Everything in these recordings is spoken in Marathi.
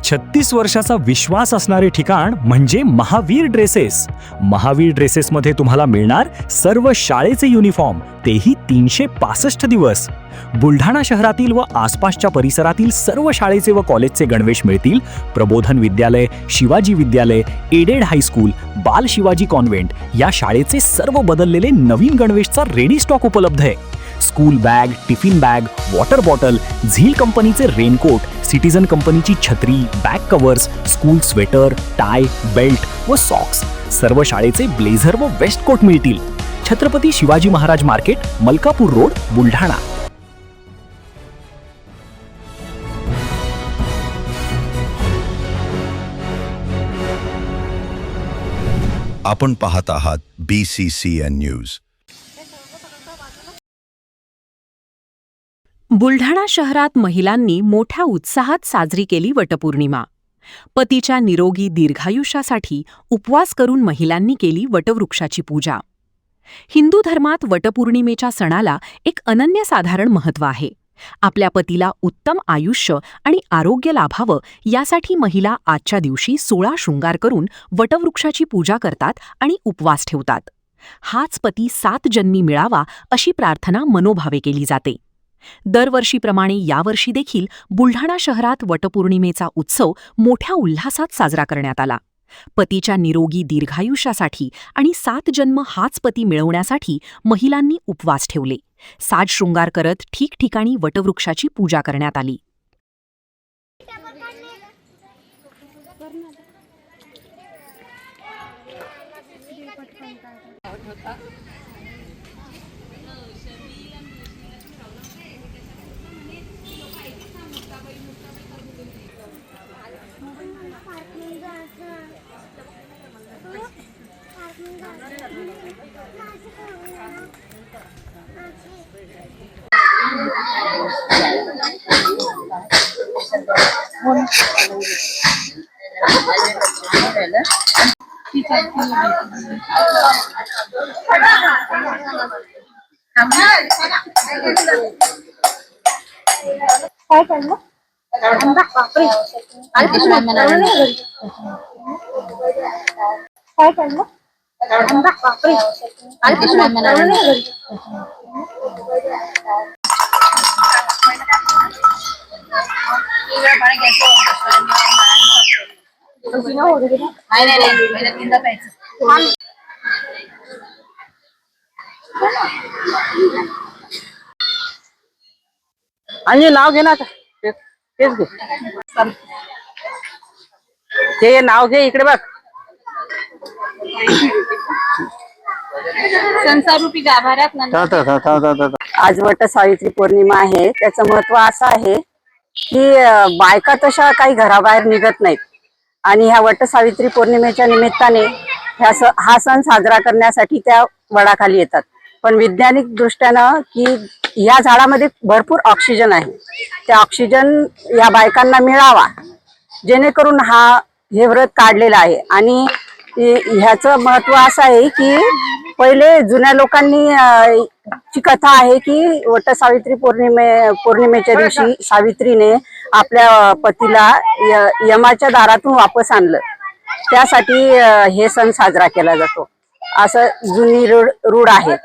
36 वर्षाचा विश्वास असणारे ठिकाण म्हणजे महावीर ड्रेसेस. महावीर ड्रेसेसमध्ये तुम्हाला मिळणार सर्व शाळेचे युनिफॉर्म, तेही 365 दिवस. बुलढाणा शहरातील व आसपासच्या परिसरातील सर्व शाळेचे व कॉलेजचे गणवेश मिळतील. प्रबोधन विद्यालय, शिवाजी विद्यालय, एडेड हायस्कूल, बाल शिवाजी कॉन्व्हेंट या शाळेचे सर्व बदललेले नवीन गणवेशचा रेडी स्टॉक उपलब्ध आहे. School bag, tiffin bag, water bottle, झील कंपनीचे रेनकोट, सिटीजन कंपनीची छत्री, back covers, school sweater, tie, belt व सॉक्स, सर्व शाळेचे ब्लेझर व वेस्ट कोट मिळतील. Chhatrapati Shivaji Maharaj market, Malkapur road, Buldhana. आपण पाहत आहात BCCN न्यूज. बुलढाणा शहरात महिलांनी मोठ्या उत्साहात साजरी केली वटपौर्णिमा. पतीच्या निरोगी दीर्घायुष्यासाठी उपवास करून महिलांनी केली वटवृक्षाची पूजा. हिंदू धर्मात वटपौर्णिमेच्या सणाला एक अनन्यसाधारण महत्त्व आहे. आपल्या पतीला उत्तम आयुष्य आणि आरोग्य लाभावं यासाठी महिला आजच्या दिवशी 16 शृंगार करून वटवृक्षाची पूजा करतात आणि उपवास ठेवतात. हाच पती 7 जन्मी मिळावा अशी प्रार्थना मनोभावे केली जाते. दरवर्षीप्रमाणे यावर्षी देखील बुलढाणा शहरात वटपौर्णिमेचा उत्सव मोठ्या उल्हासात साजरा करण्यात आला. पतीच्या निरोगी दीर्घायुष्यासाठी आणि 7 जन्म हाच पती मिळवण्यासाठी महिलांनी उपवास ठेवले. 7 शृंगार करत ठिकठिकाणी वटवृक्षाची पूजा करण्यात आली. आणि नाव घे ना, तेच घे, ते नाव घे, इकडे बघ. संसारूपी गाभाऱ्यात आज वट सावित्री पौर्णिमा आहे. त्याचं महत्व असं आहे की बायका तशा काही घराबाहेर निघत नाहीत आणि ह्या वट सावित्री पौर्णिमेच्या निमित्ताने हा सण साजरा करण्यासाठी त्या वडाखाली येतात. पण वैज्ञानिक दृष्ट्यानं की या झाडामध्ये भरपूर ऑक्सिजन आहे. त्या ऑक्सिजन या बायकांना मिळावा जेणेकरून हे व्रत काढलेलं आहे. आणि ह्याचं महत्व असं आहे की पहिले जुन्या लोकांनी ची कथा आहे की वट सावित्री पौर्णिमेच्या दिवशी सावित्रीने आपल्या पतीला यमाच्या दारातून वापस आणलं. त्यासाठी हे सण साजरा केला जातो, असं जुनी रूढ आहे.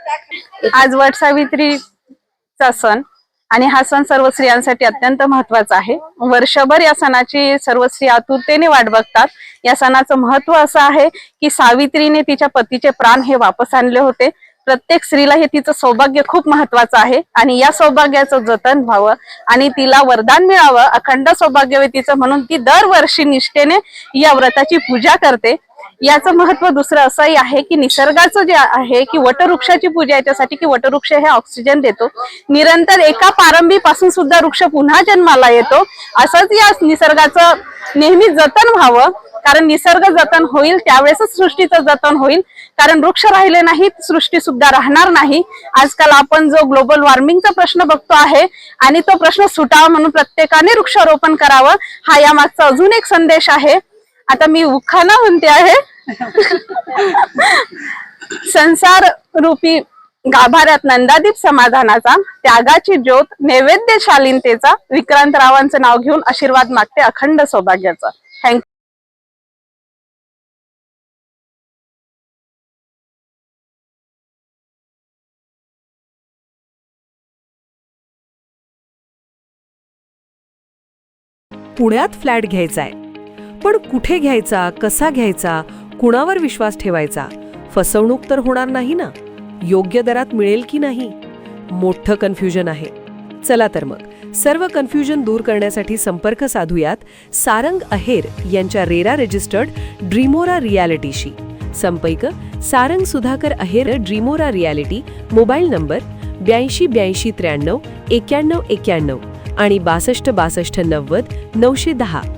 आज वट सावित्रीचा सण आणि हा सण सर्व स्त्रियांसाठी अत्यंत महत्वाचा आहे. वर्षभर या सणाची सर्व स्त्री आतुरतेने वाट बघतात. या सणाचं महत्व असं आहे की सावित्रीने तिच्या पतीचे प्राण हे वापस आणले होते. प्रत्येक स्त्रीला हे तिचं सौभाग्य खूप महत्वाचं आहे आणि या सौभाग्याचं जतन व्हावं आणि तिला वरदान मिळावं, अखंड सौभाग्य तिचं, म्हणून ती दरवर्षी निष्ठेने या व्रताची पूजा करते. याचं महत्व दुसरं असंही आहे की निसर्गाचं जे आहे की वटवृक्षाची पूजा याच्यासाठी की वटवृक्ष हे ऑक्सिजन देतो. निरंतर एका पारंबीपासून सुद्धा वृक्ष पुन्हा जन्माला येतो. असंच या निसर्गाचं नेहमी जतन व्हावं, कारण निसर्ग जतन होईल त्यावेळेसच सृष्टीचं जतन होईल. कारण वृक्ष राहिले नाहीत, सृष्टी सुद्धा राहणार नाही. आजकाल आपण जो ग्लोबल वॉर्मिंगचा प्रश्न बघतो आहे आणि तो प्रश्न सुटावा म्हणून प्रत्येकाने वृक्षारोपण करावं, हा यामागचा अजून एक संदेश आहे. आता मी उखाणा म्हणते आहे. संसार रूपी गाभाऱ्यात नंदादीप समाधानाचा, त्यागाची ज्योत, नैवेद्य शालीनतेचा, विक्रांतरावांचं नाव घेऊन आशीर्वाद मागते अखंड सौभाग्याचा. थँक्यू. पुण्यात फ्लॅट घ्यायचाय, पण कुठे घ्यायचा, कसा घ्यायचा, कुणावर विश्वास ठेवायचा? फसवणूक तर होणार नाही ना? योग्य दरात मिळेल की नाही? मोठं कन्फ्युजन आहे. चला तर मग सर्व कन्फ्युजन दूर करण्यासाठी संपर्क साधूयात सारंग अहेर यांच्या रेरा रजिस्टर्ड ड्रीमोरा रियालिटीशी. संपर्क सारंग सुधाकर अहेर, ड्रीमोरा रियालिटी. मोबाईल नंबर 82 83 93 91 आणि 62 62 90 910.